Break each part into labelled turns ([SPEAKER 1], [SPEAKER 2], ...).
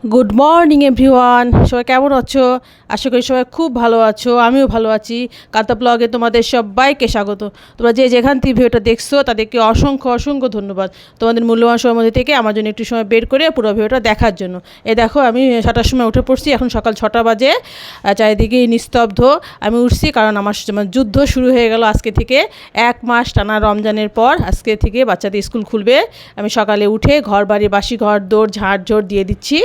[SPEAKER 1] Good morning everyone, সবাই কেমন আছো? আশা করি সবাই খুব ভালো আছো, আমিও ভালো আছি। কান্তা ব্লগে তোমাদের সবাইকে স্বাগত। তোমরা যে যেখান থেকে ভিডিওটা দেখছো তাদেরকে অসংখ্য অসংখ্য ধন্যবাদ তোমাদের মূল্যবান সময়ের মধ্যে থেকে আমার জন্য একটু সময় বের করে পুরো ভিডিওটা দেখার জন্য। দেখো আমি 7টার সময় উঠে পড়ছি, এখন সকাল 6টা বাজে। চারিদিকে নিস্তব্ধ। আমি উঠছি কারণ আমার যুদ্ধ শুরু হয়ে গেল আজকে থেকে। 1 মাস টানা রমজানের পর আজকে থেকে বাচ্চাদের স্কুল খুলবে। আমি সকালে উঠে ঘর বাড়ি বাসি ঘর দৌড় ঝাড় দিয়ে দিচ্ছি।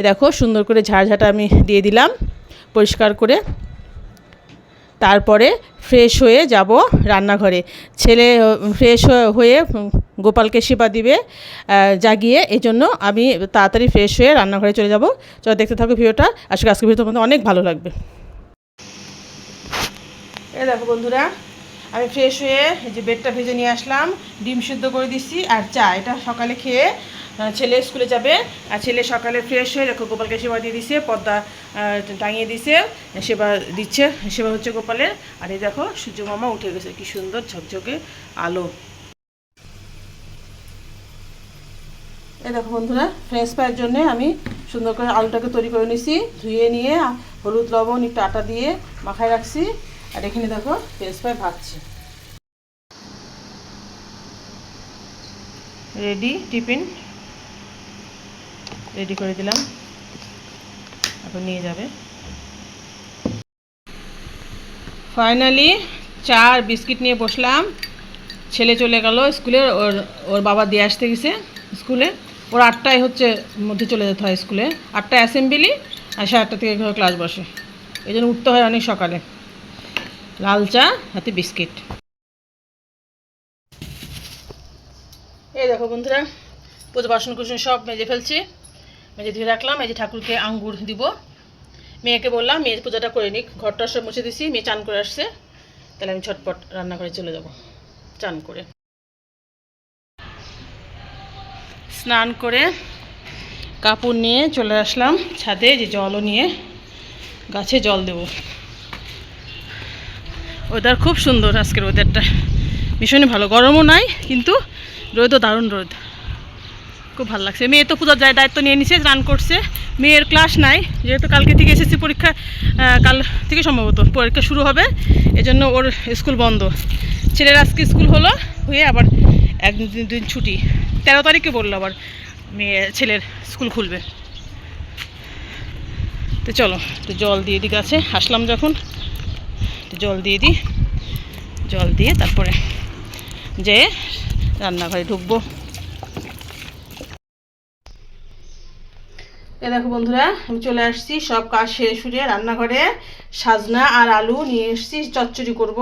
[SPEAKER 1] দেখো সুন্দর করে ঝাড়ঝাটা আমি দিয়ে দিলাম পরিষ্কার করে। তারপরে ফ্রেশ হয়ে যাব রান্নাঘরে। ছেলে ফ্রেশ হয়ে গোপালকে সেবা দিবে জাগিয়ে, এই জন্য আমি তাড়াতাড়ি ফ্রেশ হয়ে রান্নাঘরে চলে যাব। চলো দেখতে থাকো ভিডিওটা, আজকে ভিডিও তোমাদের অনেক ভালো লাগবে। দেখো বন্ধুরা, আমি ফ্রেশ হয়ে যে বেডটা ভেজে নিয়ে আসলাম, ডিম সিদ্ধ করে দিচ্ছি আর চা। এটা সকালে খেয়ে ছেলে স্কুলে যাবে। আর ছেলে সকালে ফ্রেশ হয়ে দেখো গোপালকে সেবা দিয়ে দিছে, পর্দা টাঙিয়ে দিছে, সেবা দিচ্ছে, সেবা হচ্ছে গোপালের। আর এই দেখো সূর্য মামা উঠে গেছে, কি সুন্দর ঝকঝকে আলো। এই দেখো বন্ধুরা, ফ্রেশ ফ্রাইয়ের জন্য আমি সুন্দর করে আলুটাকে তৈরি করে নিছি, ধুয়ে নিয়ে হলুদ লবণ একটু আটা দিয়ে মাখায় রাখছি। আর এখানে দেখো ফ্রেশ ফ্রাই ভাজছি। রেডি, টিফিন রেডি করে দিলাম, এখন নিয়ে যাবে। ফাইনালি চা আর বিস্কিট নিয়ে বসলাম। ছেলে চলে গেল স্কুলে, ওর বাবা দিয়ে আসতে গেছে স্কুলে। ওর 8টায় হচ্ছে মধ্যে চলে যেতে হয় স্কুলে, 8টায় অ্যাসেম্বলি আর 8:30 থেকে ক্লাস বসে, এই জন্য উঠতে হয় অনেক সকালে। লাল চা হাতে বিস্কিট। এই দেখো বন্ধুরা, পুজো বাসন কুসন সব মেজে ফেলছি, মেজে ধুয়ে রাখলাম। এই যে ঠাকুরকে আঙ্গুর দিব। মেয়েকে বললাম মেয়ে পূজাটা করে নিক, ঘরটা সব মুছে দিছি। মেয়ে চান করে আসছে, তাহলে আমি ঝটপট রান্নাঘরে চলে যাব। চান করে স্নান করে কাপড় নিয়ে চলে আসলাম ছাদে, যে জলও নিয়ে গাছে জল দেব। ওয়েদার খুব সুন্দর, আজকের ওয়েদারটা ভীষণই ভালো, গরমও নাই কিন্তু রোদও দারুণ রোদ, খুব ভালো লাগছে। মেয়ে তো পূজার দায়িত্ব নিয়ে নিছে, স্নান করছে। মেয়ের ক্লাস নাই, যেহেতু কালকে থেকে এসএসসি পরীক্ষা, কাল থেকে সম্ভবত পরীক্ষা শুরু হবে, এজন্য ওর স্কুল বন্ধ। ছেলের আজকে স্কুল হলো, হয়ে আবার 1-2 দিন ছুটি। 13 তারিখে বললো আবার ছেলের স্কুল খুলবে। তো চলো তো জল দিয়ে দিই গাছে, আসলাম যখন জল দিয়ে দিই। জল দিয়ে তারপরে যে রান্নাঘরে ঢুকবো। দেখো বন্ধুরা, আমি চলে আসছি সব কাজ সেরে সুরে রান্নাঘরে। সাজনা আর আলু নিয়ে এসেছি, চচ্চড়ি করব।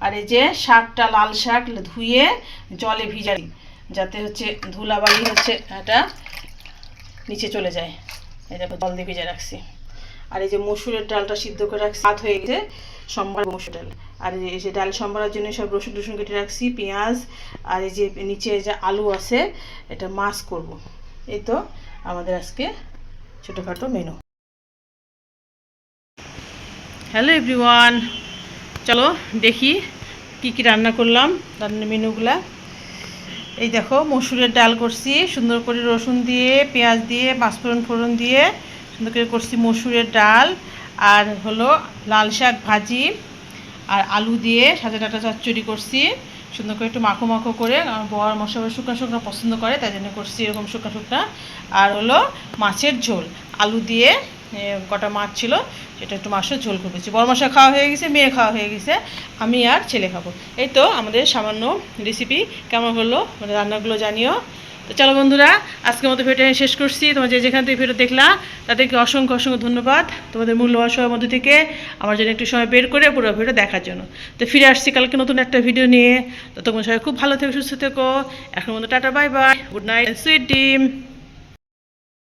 [SPEAKER 1] আর এই যে শাকটা, লাল শাক ধুয়ে জলে ভিজা দিই, যাতে হচ্ছে ধুলাবালি হচ্ছে এটা নিচে চলে যায়। এই দেখো জল দিয়ে ভিজে রাখছি। আর এই যে মসুরের ডালটা সিদ্ধ করে রাখছি, ভাত হয়ে গেছে, সম্বার মসুর ডাল। আর এই যে ডাল সম্বারের জন্য সব রসুন কেটে রাখছি, পেঁয়াজ। আর এই যে নিচে যে আলু আছে, এটা মাছ করব। এই তো আমাদের আজকে ছোটোখাটো মেনু। হ্যালো এভরিওয়ান, চলো দেখি কি কি রান্না করলাম, রান্নার মেনুগুলা। এই দেখো মসুরের ডাল করছি, সুন্দর করে রসুন দিয়ে পেঁয়াজ দিয়ে পাঁচফোড়ন ফোড়ন দিয়ে সুন্দর করে করছি মসুরের ডাল। আর হলো লাল শাক ভাজি, আর আলু দিয়ে সাজা ডাঁটা চচ্চড়ি করছি সুন্দর করে, একটু মাখো মাখো করে। আমার বর মশলা শুকনো শুকনো পছন্দ করে, তাই জন্য করছি এরকম শুকনো শুকনো। আর হলো মাছের ঝোল, আলু দিয়ে কটা মাছ ছিল, সেটা একটু মাছের ঝোল করেছি। বড় মশলা খাওয়া হয়ে গেছে, মেয়ে খাওয়া হয়ে গেছে, আমি আর ছেলে খাবো। এই তো আমাদের সামান্য রেসিপি। কেমন হলো আমাদের রান্নাগুলো জানিও। তো চলো বন্ধুরা, আজকের মতো ভিডিওটা শেষ করছি। তোমরা যে যেখান থেকে ভিডিও দেখলা তাদেরকে অসংখ্য অসংখ্য ধন্যবাদ তোমাদের মূল্যবান সময়ের মধ্যে থেকে আমার জন্য একটু সময় বের করে পুরো ভিডিও দেখার জন্য। তো ফিরে আসছি কালকে নতুন একটা ভিডিও নিয়ে। তো তোমরা সবাই খুব ভালো থেকো, সুস্থ থেকো। এখন মতো tata, bye bye, good night, sweet dream.